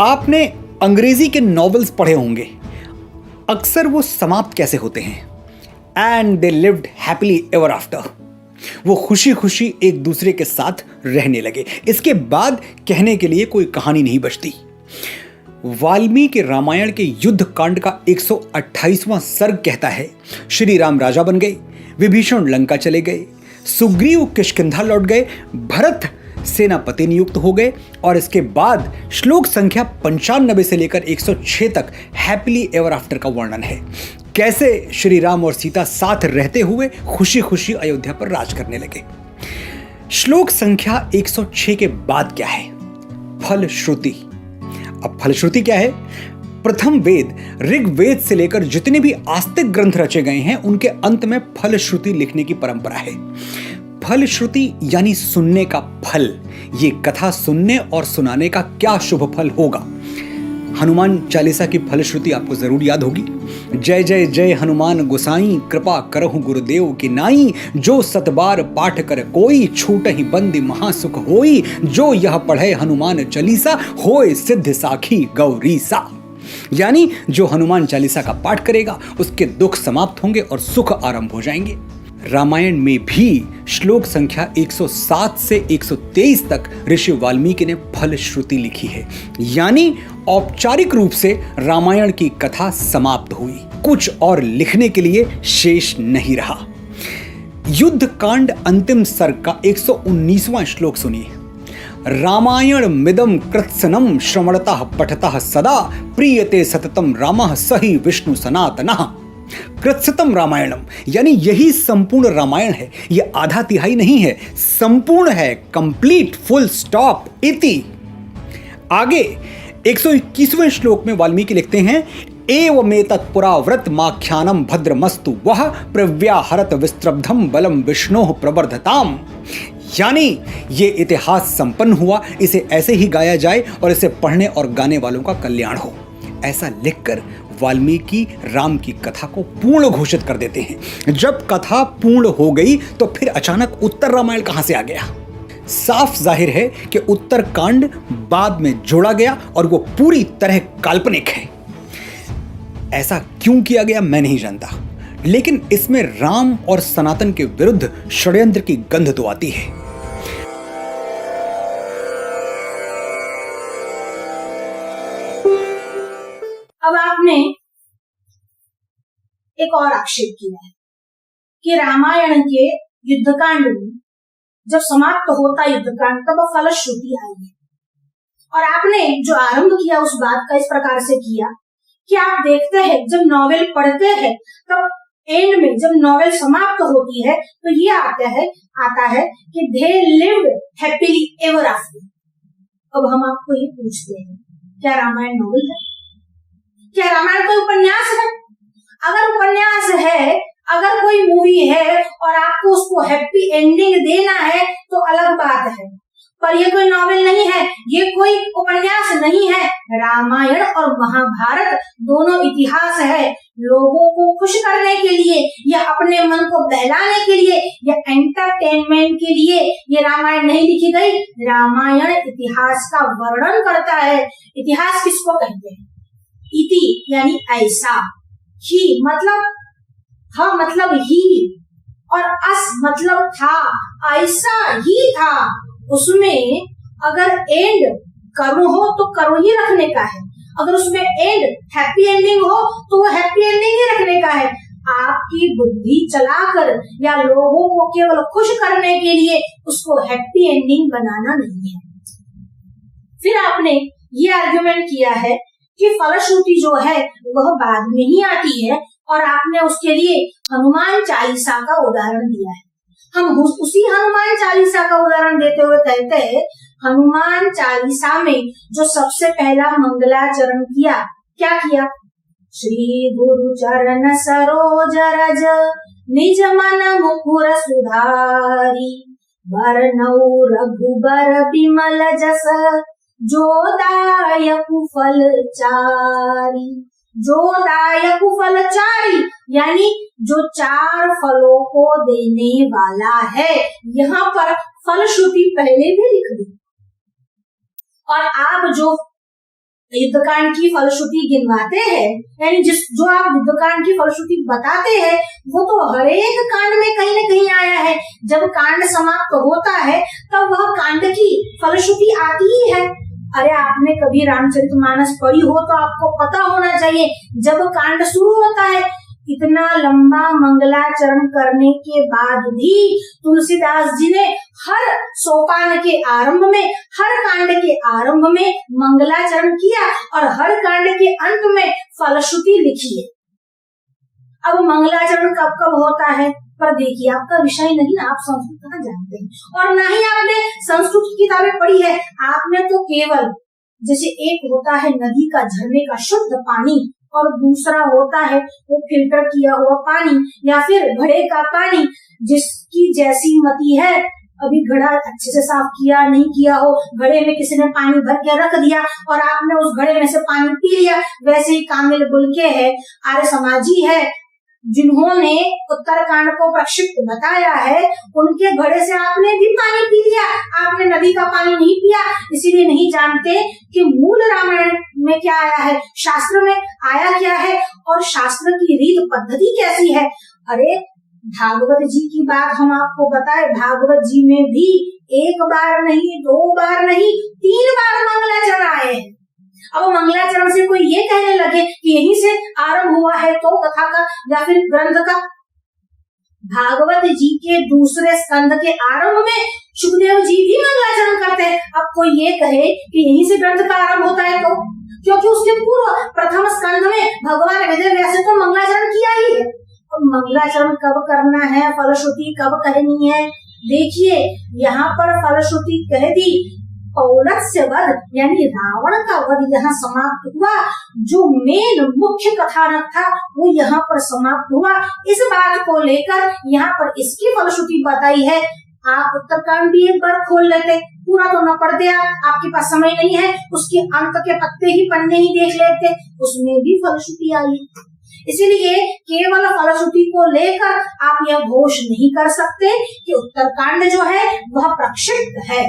आपने अंग्रेजी के नॉवेल्स पढ़े होंगे, अक्सर वो समाप्त कैसे होते हैं? And they lived happily ever after. वो खुशी खुशी एक दूसरे के साथ रहने लगे। इसके बाद कहने के लिए कोई कहानी नहीं बचती। वाल्मीकि रामायण के युद्ध कांड का 128वां सर्ग कहता है, श्री राम राजा बन गए, विभीषण लंका चले गए, सुग्रीव किष्किंधा लौट गए, भरत सेनापति नियुक्त हो गए और इसके बाद श्लोक संख्या 95 से लेकर 106 तक हैप्पीली एवर आफ्टर का वर्णन है। कैसे श्री राम और सीता साथ रहते हुए खुशी खुशी अयोध्या पर राज करने लगे। श्लोक संख्या 106 के बाद क्या है? फलश्रुति। अब फलश्रुति क्या है? प्रथम वेद ऋग्वेद से लेकर जितने भी आस्तिक ग्रंथ रचे गए हैं उनके अंत में फलश्रुति लिखने की परंपरा है। फलश्रुति यानी सुनने का फल। ये कथा सुनने और सुनाने का क्या शुभ फल होगा। हनुमान चालीसा की फलश्रुति आपको जरूर याद होगी। जय जय जय हनुमान गोसाई, कृपा करहु गुरुदेव की नाई, जो सतबार पाठ कर कोई, छूट ही बंदी महासुख होई, जो यह पढ़े हनुमान चालीसा, होए सिद्ध साखी गौरीसा। यानी जो हनुमान चालीसा का पाठ करेगा उसके दुख समाप्त होंगे और सुख आरंभ हो जाएंगे। रामायण में भी श्लोक संख्या 107 से 123 तक ऋषि वाल्मीकि ने फलश्रुति लिखी है। यानी औपचारिक रूप से रामायण की कथा समाप्त हुई, कुछ और लिखने के लिए शेष नहीं रहा। युद्ध कांड अंतिम सर्ग का 119वां श्लोक सुनिए। रामायण मिदम कृत्सनम श्रवणतः पठतः सदा, प्रीयते सततम रामः सहि विष्णु सनातनः। कृत्सतम रामायणम यानी यही संपूर्ण रामायण है। यह आधा तिहाई नहीं है, संपूर्ण है, कंप्लीट, फुल स्टॉप, इति। आगे 121वें श्लोक में वाल्मीकि लिखते हैं, एवमेतत् पुराव्रत माख्यानम भद्रमस्तु वह प्रव्याहरत विस्त्रब्धम बलम विष्णोः प्रवर्धताम। यानी ये इतिहास संपन्न हुआ, इसे ऐसे ही गाया जाए और इसे पढ़ने और गाने वालों का कल्याण हो। ऐसा लिखकर वाल्मीकि राम की कथा को पूर्ण घोषित कर देते हैं। जब कथा पूर्ण हो गई तो फिर अचानक उत्तर रामायण कहां से आ गया? साफ जाहिर है कि उत्तर कांड बाद में जोड़ा गया और वो पूरी तरह काल्पनिक है। ऐसा क्यों किया गया मैं नहीं जानता, लेकिन इसमें राम और सनातन के विरुद्ध षड्यंत्र की गंध तो आती है। अब आपने एक और आक्षेप किया है कि रामायण के युद्धकांड में जब समाप्त होता युद्धकांड तब फलश्रुति आई है। और आपने जो आरंभ किया उस बात का इस प्रकार से किया कि आप देखते हैं जब नॉवेल पढ़ते हैं तब एंड में जब नॉवेल समाप्त होती है तो ये आता है कि they lived happily ever after. अब हम आपको ये पूछते हैं, क्या रामायण नॉवेल है? क्या रामायण कोई उपन्यास है? अगर उपन्यास है, अगर कोई मूवी है और आपको उसको हैप्पी एंडिंग देना है तो अलग बात है, पर ये कोई नॉवेल नहीं है, ये कोई उपन्यास नहीं है। रामायण और महाभारत दोनों इतिहास है। लोगों को खुश करने के लिए या अपने मन को बहलाने के लिए या एंटरटेनमेंट के लिए ये रामायण नहीं लिखी गई। रामायण इतिहास का वर्णन करता है। इतिहास किसको कहते हैं? इति यानी ऐसा, ही मतलब हा मतलब ही और अस मतलब था, ऐसा ही था। उसमें अगर एंड करो हो तो करो ही रखने का है, अगर उसमें एंड हैप्पी एंडिंग हो तो वो हैप्पी एंडिंग ही रखने का है। आपकी बुद्धि चलाकर या लोगों को केवल खुश करने के लिए उसको हैप्पी एंडिंग बनाना नहीं है। फिर आपने ये आर्ग्यूमेंट किया है कि फलश्रुति जो है वह बाद में ही आती है और आपने उसके लिए हनुमान चालीसा का उदाहरण दिया है। हम उसी हनुमान चालीसा का उदाहरण देते हुए कहते हैं, हनुमान चालीसा में जो सबसे पहला मंगलाचरण किया, क्या किया? श्री गुरु चरण सरोज रज निज मन मुकुर सुधारी, बरनऊ रघुबर बिमल जस जो दायक फलचारी। जो दायक फलचारी यानी जो 4 फलों को देने वाला है। यहाँ पर फलश्रुति पहले भी लिख दी और आप जो युद्धकांड की फलश्रुति गिनवाते हैं, यानी जो आप युद्धकांड की फलश्रुति बताते हैं वो तो हर एक कांड में कहीं न कहीं आया है। जब कांड समाप्त होता है तब वह कांड की फलश्रुति आती ही है। अरे आपने कभी रामचरितमानस पढ़ी हो तो आपको पता होना चाहिए, जब कांड शुरू होता है इतना लंबा मंगलाचरण करने के बाद भी तुलसीदास जी ने हर सोपान के आरंभ में, हर कांड के आरंभ में मंगलाचरण किया और हर कांड के अंत में फलश्रुति लिखी है। अब मंगलाचरण कब कब होता है, पर देखिए आपका विषय नहीं, आप संस्कृत कहाँ जानते हैं और ना ही आपने संस्कृत की किताबें पढ़ी है। आपने तो केवल जैसे एक होता है नदी का, झरने का शुद्ध पानी और दूसरा होता है वो फिल्टर किया हुआ पानी या फिर घड़े का पानी, जिसकी जैसी मति है। अभी घड़ा अच्छे से साफ किया नहीं किया हो, घड़े में किसी ने पानी भर के रख दिया और आपने उस घड़े में से पानी पी लिया, वैसे ही कामिल बुलके है, आर्य समाजी है, जिन्होंने उत्तरकांड को प्रक्षिप्त बताया है, उनके घड़े से आपने भी पानी पी लिया, आपने नदी का पानी नहीं पिया। इसीलिए नहीं जानते कि मूल रामायण में क्या आया है, शास्त्र में आया क्या है और शास्त्र की रीत पद्धति कैसी है। अरे भागवत जी की बात हम आपको बताए, भागवत जी में भी एक बार नहीं, दो बार नहीं, 3 बार मंगलाचरण आए हैं। अब मंगलाचरण से कोई ये कहने लगे कि यहीं से आरंभ हुआ है तो कथा का या फिर ग्रंथ का, भागवत जी के दूसरे स्कंद के आरंभ में सुखदेव जी भी मंगलाचरण करते हैं। अब कोई ये कहे कि यहीं से ग्रंथ का आरंभ होता है तो, क्योंकि उसके पूर्व प्रथम स्कंद में भगवान वेदव्यास ने तो मंगलाचरण किया ही है। अब मंगलाचरण कब करना है, फलश्रुति कब कहनी है, देखिए यहाँ पर फलश्रुति कह दी, पौलस्य वध यानी रावण का वध यहाँ समाप्त हुआ, जो मेन मुख्य कथानक था वो यहाँ पर समाप्त हुआ। इस बात को लेकर यहाँ पर इसकी फलश्रुति बताई है। आप उत्तरकांड भी एक बार खोल लेते, पूरा तो न पढ़ते आपके पास समय नहीं है, उसके अंत के पत्ते ही पन्ने ही देख लेते, उसमें भी फलश्रुति आई। इसीलिए केवल फलश्रुति को लेकर आप यह घोष नहीं कर सकते कि उत्तरकांड जो है वह प्रक्षिप्त है।